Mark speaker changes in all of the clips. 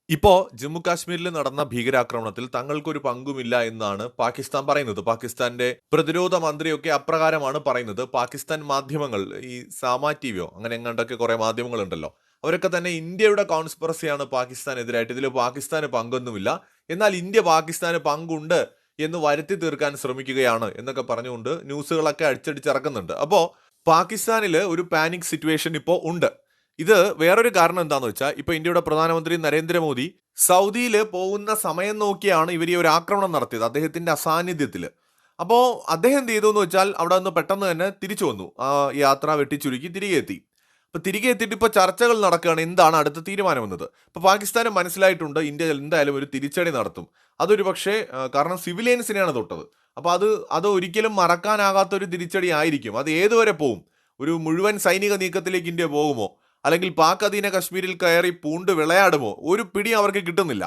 Speaker 1: ഇപ്പോ ജമ്മു കാശ്മീരിൽ നടന്ന ഭീകരാക്രമണത്തിൽ തങ്ങൾക്കൊരു പങ്കുമില്ല എന്നാണ് പാകിസ്ഥാൻ പറയുന്നത്. പാകിസ്ഥാന്റെ പ്രതിരോധ മന്ത്രിയൊക്കെ അപ്രകാരമാണ് പറയുന്നത്. പാകിസ്ഥാൻ മാധ്യമങ്ങൾ, ഈ സാമ ടിവിയോ അങ്ങനെ എങ്ങാണ്ടൊക്കെ കുറെ മാധ്യമങ്ങളുണ്ടല്ലോ, അവരൊക്കെ തന്നെ ഇന്ത്യയുടെ കോൺസ്പിറസിയാണ് പാകിസ്ഥാനെതിരായിട്ട്, ഇതിൽ പാകിസ്ഥാന് പങ്കൊന്നുമില്ല, എന്നാൽ ഇന്ത്യ പാകിസ്ഥാന് പങ്കുണ്ട് എന്ന് വരുത്തി തീർക്കാൻ ശ്രമിക്കുകയാണ് എന്നൊക്കെ പറഞ്ഞുകൊണ്ട് ന്യൂസുകളൊക്കെ അടിച്ചടിച്ചിറക്കുന്നുണ്ട്. അപ്പോൾ പാകിസ്ഥാനിൽ ഒരു പാനിക് സിറ്റുവേഷൻ ഇപ്പോൾ ഉണ്ട്. ഇത് വേറൊരു കാരണം എന്താണെന്ന് വെച്ചാൽ, ഇപ്പൊ ഇന്ത്യയുടെ പ്രധാനമന്ത്രി നരേന്ദ്രമോദി സൗദിയിൽ പോകുന്ന സമയം നോക്കിയാണ് ഇവർ ഈ ഒരു ആക്രമണം നടത്തിയത്, അദ്ദേഹത്തിന്റെ അസാന്നിധ്യത്തിൽ. അപ്പോൾ അദ്ദേഹം എന്ത് ചെയ്തു എന്ന് വെച്ചാൽ, അവിടെ നിന്ന് പെട്ടെന്ന് തന്നെ തിരിച്ചു വന്നു, ആ യാത്ര വെട്ടിച്ചുരുക്കി തിരികെ എത്തി. അപ്പൊ തിരികെ എത്തിയിട്ട് ഇപ്പോൾ ചർച്ചകൾ നടക്കുകയാണ്, എന്താണ് അടുത്ത തീരുമാനമെന്നത്. ഇപ്പൊ പാകിസ്ഥാന് മനസ്സിലായിട്ടുണ്ട് ഇന്ത്യ എന്തായാലും ഒരു തിരിച്ചടി നടത്തും. അതൊരു പക്ഷേ കാരണം സിവിലിയൻസിനെയാണ് തൊട്ടത്. അപ്പൊ അത് ഒരിക്കലും മറക്കാനാകാത്ത ഒരു തിരിച്ചടി ആയിരിക്കും. അത് ഏതുവരെ പോവും? ഒരു മുഴുവൻ സൈനിക നീക്കത്തിലേക്ക് ഇന്ത്യ പോകുമോ, അല്ലെങ്കിൽ പാക് അധീന കശ്മീരിൽ കയറി പൂണ്ട് വിളയാടുമോ? ഒരു പിടി അവർക്ക് കിട്ടുന്നില്ല.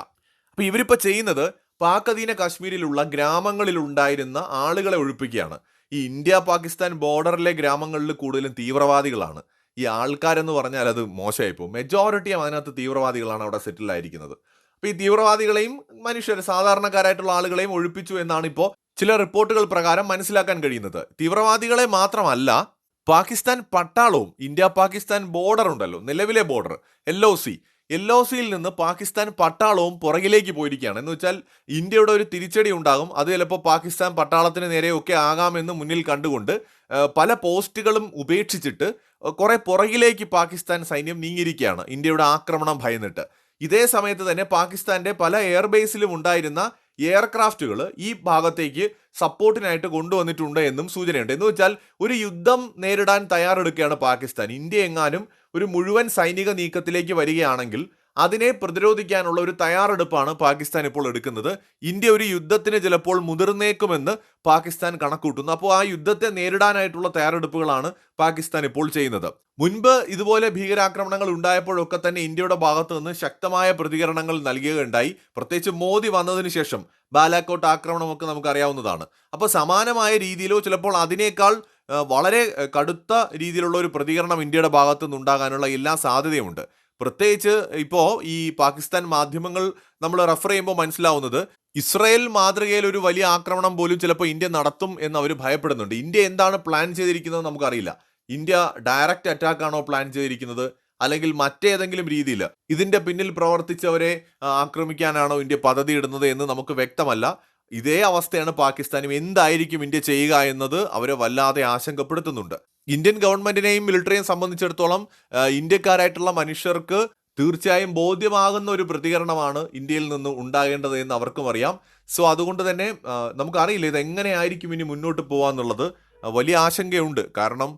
Speaker 1: അപ്പൊ ഇവരിപ്പോ ചെയ്യുന്നത്, പാക് അധീന കശ്മീരിലുള്ള ഗ്രാമങ്ങളിൽ ഉണ്ടായിരുന്ന ആളുകളെ ഒഴിപ്പിക്കുകയാണ്. ഈ ഇന്ത്യ പാകിസ്ഥാൻ ബോർഡറിലെ ഗ്രാമങ്ങളിൽ കൂടുതലും തീവ്രവാദികളാണ്. ഈ ആൾക്കാരെന്ന് പറഞ്ഞാൽ അത് മോശമായിപ്പോ, മെജോറിറ്റിയും അതിനകത്ത് തീവ്രവാദികളാണ് അവിടെ സെറ്റിൽ ആയിരിക്കുന്നത്. അപ്പൊ ഈ തീവ്രവാദികളെയും മനുഷ്യർ സാധാരണക്കാരായിട്ടുള്ള ആളുകളെയും ഒഴിപ്പിച്ചു എന്നാണ് ഇപ്പോൾ ചില റിപ്പോർട്ടുകൾ പ്രകാരം മനസ്സിലാക്കാൻ കഴിയുന്നത്. തീവ്രവാദികളെ മാത്രമല്ല, പാകിസ്ഥാൻ പട്ടാളവും, ഇന്ത്യ പാകിസ്ഥാൻ ബോർഡർ ഉണ്ടല്ലോ, നിലവിലെ ബോർഡർ എൽ ഒ സിയിൽ നിന്ന് പാകിസ്ഥാൻ പട്ടാളവും പുറകിലേക്ക് പോയിരിക്കുകയാണ്. എന്ന് വെച്ചാൽ ഇന്ത്യയുടെ ഒരു തിരിച്ചടി ഉണ്ടാകും, അത് ചിലപ്പോൾ പാകിസ്ഥാൻ പട്ടാളത്തിന് നേരെയൊക്കെ ആകാമെന്ന് മുന്നിൽ കണ്ടുകൊണ്ട് പല പോസ്റ്റുകളും ഉപേക്ഷിച്ചിട്ട് കുറെ പുറകിലേക്ക് പാകിസ്ഥാൻ സൈന്യം നീങ്ങിയിരിക്കുകയാണ്, ഇന്ത്യയുടെ ആക്രമണം ഭയന്നിട്ട്. ഇതേ സമയത്ത് തന്നെ പാകിസ്ഥാന്റെ പല എയർബേസിലും ഉണ്ടായിരുന്ന എയർക്രാഫ്റ്റുകൾ ഈ ഭാഗത്തേക്ക് സപ്പോർട്ടിനായിട്ട് കൊണ്ടുവന്നിട്ടുണ്ട് എന്നും സൂചനയുണ്ട്. എന്ന് വെച്ചാൽ ഒരു യുദ്ധം നേരിടാൻ തയ്യാറെടുക്കുകയാണ് പാകിസ്ഥാൻ. ഇന്ത്യ എങ്ങാനും ഒരു മുഴുവൻ സൈനിക നീക്കത്തിലേക്ക് വരികയാണെങ്കിൽ അതിനെ പ്രതിരോധിക്കാനുള്ള ഒരു തയ്യാറെടുപ്പാണ് പാകിസ്ഥാൻ ഇപ്പോൾ എടുക്കുന്നത്. ഇന്ത്യ ഒരു യുദ്ധത്തിന് ചിലപ്പോൾ മുതിർന്നേക്കുമെന്ന് പാകിസ്ഥാൻ കണക്കൂട്ടുന്നു. അപ്പോൾ ആ യുദ്ധത്തെ നേരിടാനായിട്ടുള്ള തയ്യാറെടുപ്പുകളാണ് പാകിസ്ഥാൻ ഇപ്പോൾ ചെയ്യുന്നത്. മുൻപ് ഇതുപോലെ ഭീകരാക്രമണങ്ങൾ ഉണ്ടായപ്പോഴൊക്കെ തന്നെ ഇന്ത്യയുടെ ഭാഗത്തു നിന്ന് ശക്തമായ പ്രതികരണങ്ങൾ നൽകുകയുണ്ടായി. പ്രത്യേകിച്ച് മോദി വന്നതിന് ശേഷം ബാലാക്കോട്ട് ആക്രമണമൊക്കെ നമുക്കറിയാവുന്നതാണ്. അപ്പോൾ സമാനമായ രീതിയിലോ ചിലപ്പോൾ അതിനേക്കാൾ വളരെ കടുത്ത രീതിയിലുള്ള ഒരു പ്രതികരണം ഇന്ത്യയുടെ ഭാഗത്തു നിന്നുണ്ടാകാനുള്ള എല്ലാ സാധ്യതയുമുണ്ട്. പ്രത്യേകിച്ച് ഇപ്പോൾ ഈ പാകിസ്ഥാൻ മാധ്യമങ്ങൾ നമ്മൾ റെഫർ ചെയ്യുമ്പോൾ മനസ്സിലാവുന്നത്, ഇസ്രായേൽ മാതൃകയിൽ ഒരു വലിയ ആക്രമണം പോലും ചിലപ്പോൾ ഇന്ത്യ നടത്തും എന്ന് അവർ ഭയപ്പെടുന്നുണ്ട്. ഇന്ത്യ എന്താണ് പ്ലാൻ ചെയ്തിരിക്കുന്നത് നമുക്കറിയില്ല. ഇന്ത്യ ഡയറക്റ്റ് അറ്റാക്ക് ആണോ പ്ലാൻ ചെയ്തിരിക്കുന്നത്, അല്ലെങ്കിൽ മറ്റേതെങ്കിലും രീതിയിൽ ഇതിന്റെ പിന്നിൽ പ്രവർത്തിച്ചവരെ ആക്രമിക്കാനാണോ ഇന്ത്യ പദ്ധതി ഇടുന്നത് എന്ന് നമുക്ക് വ്യക്തമല്ല. ഇതേ അവസ്ഥയാണ് പാകിസ്ഥാനും. എന്തായിരിക്കും ഇന്ത്യ ചെയ്യുക എന്നത് അവരെ വല്ലാതെ ആശങ്കപ്പെടുത്തുന്നുണ്ട്. ഇന്ത്യൻ ഗവൺമെന്റിനെയും മിലിറ്ററിയെയും സംബന്ധിച്ചിടത്തോളം ഇന്ത്യക്കാരായിട്ടുള്ള മനുഷ്യർക്ക് തീർച്ചയായും ബോധ്യമാകുന്ന ഒരു പ്രതികരണമാണ് ഇന്ത്യയിൽ നിന്ന് ഉണ്ടാകേണ്ടത് എന്ന് അവർക്കും അറിയാം. സോ അതുകൊണ്ട് തന്നെ നമുക്കറിയില്ല ഇത് എങ്ങനെയായിരിക്കും ഇനി മുന്നോട്ട് പോകാന്നുള്ളത്. വലിയ ആശങ്കയുണ്ട്. കാരണം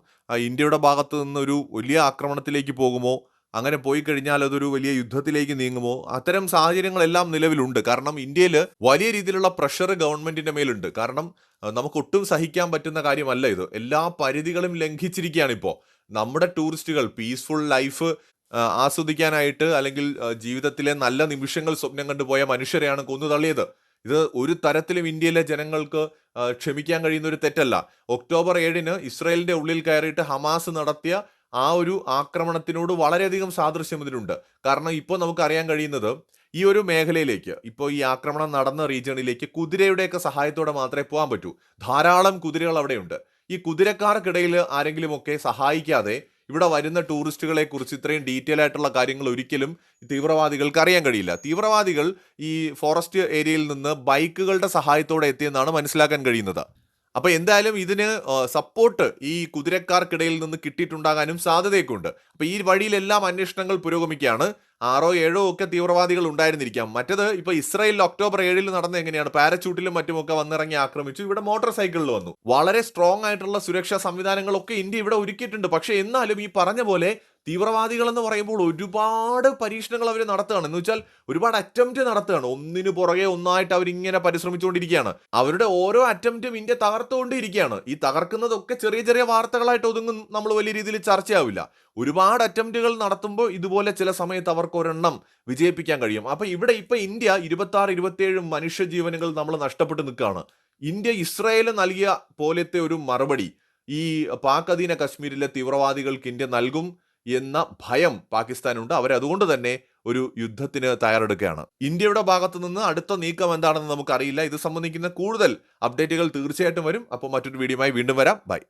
Speaker 1: ഇന്ത്യയുടെ ഭാഗത്ത് നിന്ന് ഒരു വലിയ ആക്രമണത്തിലേക്ക് പോകുമോ, അങ്ങനെ പോയി കഴിഞ്ഞാൽ അതൊരു വലിയ യുദ്ധത്തിലേക്ക് നീങ്ങുമോ, അത്തരം സാഹചര്യങ്ങളെല്ലാം നിലവിലുണ്ട്. കാരണം ഇന്ത്യയിൽ വലിയ രീതിയിലുള്ള പ്രഷർ ഗവൺമെന്റിന്റെ മേലുണ്ട്. കാരണം നമുക്ക് ഒട്ടും സഹിക്കാൻ പറ്റുന്ന കാര്യമല്ല ഇത്. എല്ലാ പരിധികളും ലംഘിച്ചിരിക്കുകയാണ് ഇപ്പോൾ. നമ്മുടെ ടൂറിസ്റ്റുകൾ പീസ്ഫുൾ ലൈഫ് ആസ്വദിക്കാനായിട്ട്, അല്ലെങ്കിൽ ജീവിതത്തിലെ നല്ല നിമിഷങ്ങൾ സ്വപ്നം കണ്ടുപോയ മനുഷ്യരെയാണ് കൊന്നു തള്ളിയത്. ഇത് ഒരു തരത്തിലും ഇന്ത്യയിലെ ജനങ്ങൾക്ക് ക്ഷമിക്കാൻ കഴിയുന്ന ഒരു തെറ്റല്ല. ഒക്ടോബർ 7-ന് ഇസ്രായേലിന്റെ ഉള്ളിൽ കയറിയിട്ട് ഹമാസ് നടത്തിയ ആ ഒരു ആക്രമണത്തിനോട് വളരെയധികം സാദൃശ്യം ഇതിലുണ്ട്. കാരണം ഇപ്പോൾ നമുക്ക് അറിയാൻ കഴിയുന്നത്, ഈ ഒരു മേഖലയിലേക്ക്, ഇപ്പോൾ ഈ ആക്രമണം നടന്ന റീജിയണിലേക്ക് കുതിരയുടെയൊക്കെ സഹായത്തോടെ മാത്രമേ പോകാൻ പറ്റൂ. ധാരാളം കുതിരകൾ അവിടെയുണ്ട്. ഈ കുതിരക്കാർക്കിടയിൽ ആരെങ്കിലുമൊക്കെ സഹായിക്കാതെ ഇവിടെ വരുന്ന ടൂറിസ്റ്റുകളെ കുറിച്ച് ഇത്രയും ഡീറ്റെയിൽ ആയിട്ടുള്ള കാര്യങ്ങൾ ഒരിക്കലും തീവ്രവാദികൾക്ക് അറിയാൻ കഴിയില്ല. തീവ്രവാദികൾ ഈ ഫോറസ്റ്റ് ഏരിയയിൽ നിന്ന് ബൈക്കുകളുടെ സഹായത്തോടെ എത്തിയെന്നാണ് മനസ്സിലാക്കാൻ കഴിയുന്നത്. അപ്പൊ എന്തായാലും ഇതിന് സപ്പോർട്ട് ഈ കുതിരക്കാർക്കിടയിൽ നിന്ന് കിട്ടിയിട്ടുണ്ടാകാനും സാധ്യതയൊക്കെ ഉണ്ട്. അപ്പൊ ഈ വഴിയിലെല്ലാം അന്വേഷണങ്ങൾ പുരോഗമിക്കുകയാണ്. 6-7 ഒക്കെ തീവ്രവാദികൾ ഉണ്ടായിരുന്നിരിക്കാം. മറ്റത് ഇപ്പൊ ഇസ്രായേലിൽ ഒക്ടോബർ 7-ന് നടന്ന എങ്ങനെയാണ്, പാരച്യൂട്ടിലും മറ്റുമൊക്കെ വന്നിറങ്ങി ആക്രമിച്ചു. ഇവിടെ മോട്ടോർ സൈക്കിളിൽ വന്നു. വളരെ സ്ട്രോങ് ആയിട്ടുള്ള സുരക്ഷാ സംവിധാനങ്ങളൊക്കെ ഇന്ത്യ ഇവിടെ ഒരുക്കിയിട്ടുണ്ട്. പക്ഷെ എന്നാലും ഈ പറഞ്ഞ പോലെ തീവ്രവാദികൾ എന്ന് പറയുമ്പോൾ ഒരുപാട് പരീക്ഷണങ്ങൾ അവർ നടത്തുകയാണ്. എന്ന് വെച്ചാൽ ഒരുപാട് അറ്റംപ്റ്റ് നടത്തുകയാണ്. ഒന്നിനു പുറകെ ഒന്നായിട്ട് അവരിങ്ങനെ പരിശ്രമിച്ചുകൊണ്ടിരിക്കുകയാണ്. അവരുടെ ഓരോ അറ്റംപ്റ്റും ഇന്ത്യ തകർത്തുകൊണ്ടിരിക്കുകയാണ്. ഈ തകർക്കുന്നതൊക്കെ ചെറിയ ചെറിയ വാർത്തകളായിട്ട് ഒതുങ്ങും, നമ്മൾ വലിയ രീതിയിൽ ചർച്ചയാവില്ല. ഒരുപാട് അറ്റംപ്റ്റുകൾ നടത്തുമ്പോൾ ഇതുപോലെ ചില സമയത്ത് അവർക്ക് ഒരെണ്ണം വിജയിപ്പിക്കാൻ കഴിയും. അപ്പൊ ഇവിടെ ഇപ്പൊ ഇന്ത്യ 26-27 മനുഷ്യജീവനുകൾ നമ്മൾ നഷ്ടപ്പെട്ട് നിൽക്കുകയാണ്. ഇന്ത്യ ഇസ്രായേൽ നൽകിയ പോലത്തെ ഒരു മറുപടി ഈ പാക് അധീന കശ്മീരിലെ തീവ്രവാദികൾക്ക് ഇന്ത്യ നൽകും എന്ന ഭയം പാകിസ്ഥാനുണ്ട്. അവരതുകൊണ്ട് തന്നെ ഒരു യുദ്ധത്തിന് തയ്യാറെടുക്കുകയാണ്. ഇന്ത്യയുടെ ഭാഗത്തു നിന്ന് അടുത്ത നീക്കം എന്താണെന്ന് നമുക്കറിയില്ല. ഇത് സംബന്ധിക്കുന്ന കൂടുതൽ അപ്ഡേറ്റുകൾ തീർച്ചയായിട്ടും വരും. അപ്പോൾ മറ്റൊരു വീഡിയോയുമായി വീണ്ടും വരാം. ബൈ.